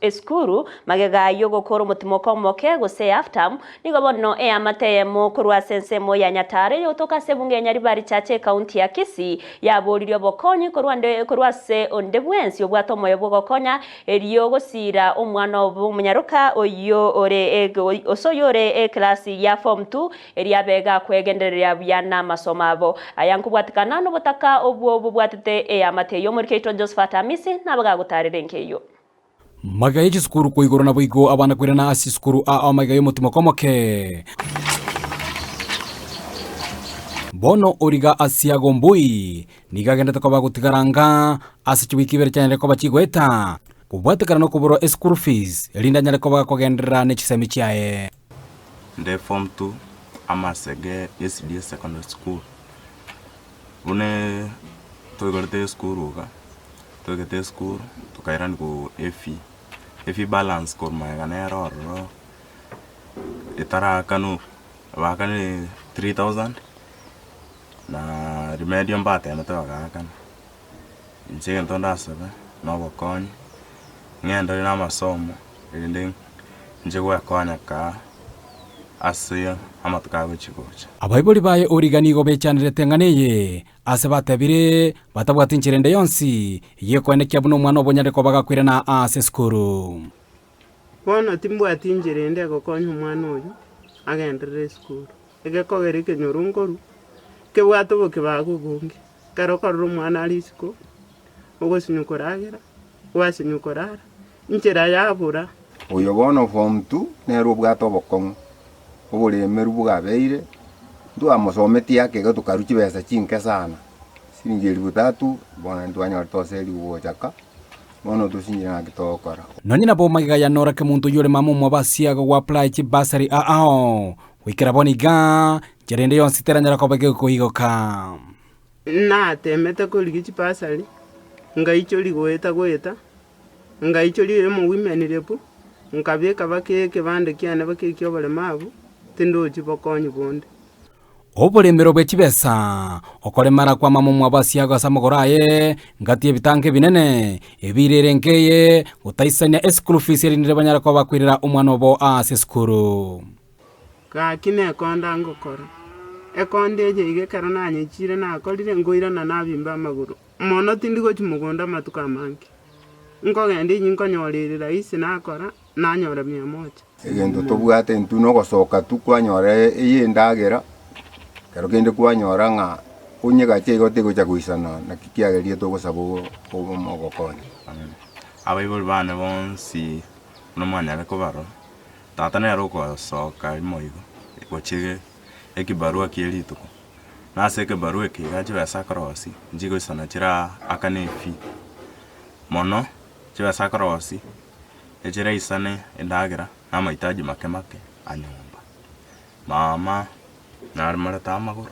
Eskuru magega yogo koro mutimoko moke Gusii aftam nigo bono amatemo kurwa sensemo ya Nyatare yotoka sebunge Nyaribari chache kaunti ya Kisii ya bolirio bokonyi kurwa se ondebwensi obwato moyo bogokonya eriyo gosira omwana obumunyaruka oyo ore osoyore klasi ya form 2 eriya bega kwegenderera byana masomabo ayankubwatikana no botaka obwo bubwatite amateyo muri Keito Josephat Amisi nabaga gutarire nkeyo magaye skuru ko igorona boigo abana kwirana asi skuru Aomba yo mutima komoke bono origa asiago mbui nigagenda takoba gutigaranga asi chibikibere cyane ko bakigweta kubwatekana no kuburo school fees linda nyale ko bakogendera ne chisemi cyaye nde form 2 amasege SD secondary school une toigorte school tukairan ku efi balance ko magana ro itara kanu wakane 3000 na remedium bate na to kan nje ntonda sabe no bokon ngendo na masomo nding nje kwa kwanya ka asiya amatuka wichikocha abayiboli baye origani go bechanire tenganeye ase batabire batabwata inchirende yonsi ye kwene kyabuno mwana obonyare ko bagakwirana ase skuru bono timbwati inchirende go konya mwana oyu agendere skuru ege kogere kenyorungoru kebwato boke bagugunge karo karo mwana alisiko ogosinyukoragera wasinyukorara inchira yabura oyo bono form 2 nero bwato bokon obole meru bugabeire ndu amosometi yake gato karuchi besa chinke sana siringeri butatu bona ndwanya toseli uwochaka bono tusinyira kitokora noni nabo magiga ya nora ke muntu yore mamu mobasiaga wa apply chi basari wikira boniga jerende yonsi teranyara ko bage ko higoka na temete ko ligi basari ngaicho ligoeta ngaicho liyo mu women repu ngabeka bakeke bande kyane bakeke obale mabu tindoji bokonyi bonde obulemero bwe kibesa okolemara kwa mamu mwabasiaga samogoraye ngati ebitanke binene ebirerengeye utaisanya school fees erindire banyara ko bakwirira umwana obo ase skuru ka kine konda ngokora ekonde je ige karana nyechire na kolire ngoira na nabimba maguru mono tindigo chimugonda matuka manki ngogende nyinkonyorira isi nakora nanyora 100 egendo tobwate ntuno gosoka tukwanyore eyendagera karo kende kwanyora nga unyega chego tego cha kuisana na kikiagerie to gosabo omogokoni abayiboli bane bonsi no mwanya ko baro tata ne roko soka imoigo gochige ekibarua kielito na seke barua ke gaje basa krosi njigo sana chira akanefi mono chira sakrosi ejere isane endagera na mahitaji make anyumba mama na armarata maguru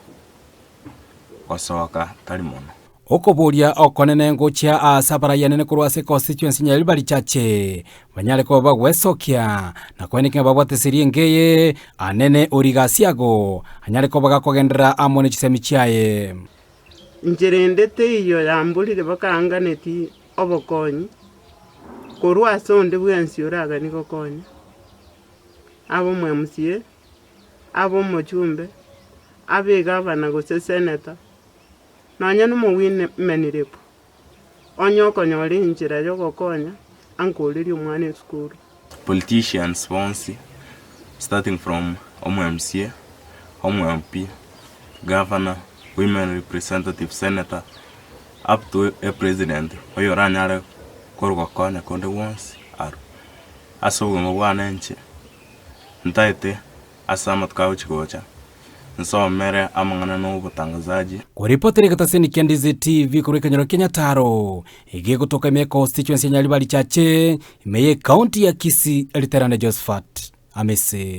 kwasoka tari mono okoboria okonene ngochia asabara yanene kurwase constituency Nyaribari chache banyale ko bagwesokia na kwenike babwate siriengeye anene origasiago anyale ko bagakogendera amone chisemi chiaye njerendete iyo yambulire bakanganeti obokonyi kurwase onde bwensi oraga niko konya abo mwemusie abo mochumbe abega bana go senator nanya no muwine menirepo onyoko nyori injira yo gokonya ankoliri umwana school politicians bonsi starting from MMC, MP, governor, women representative, senator up to a president oyoranyare korugokonya konde once aru asogo mwana nche ntaite asama tukauchikocha nsomere amangana no butangazaji kuripoteri kataseni Ndizi TV kureka nyoro Nyataro igiye kutoka ime constituency ya Nyaribari chache ime county ya Kisii Eliterane Josephat Amisi.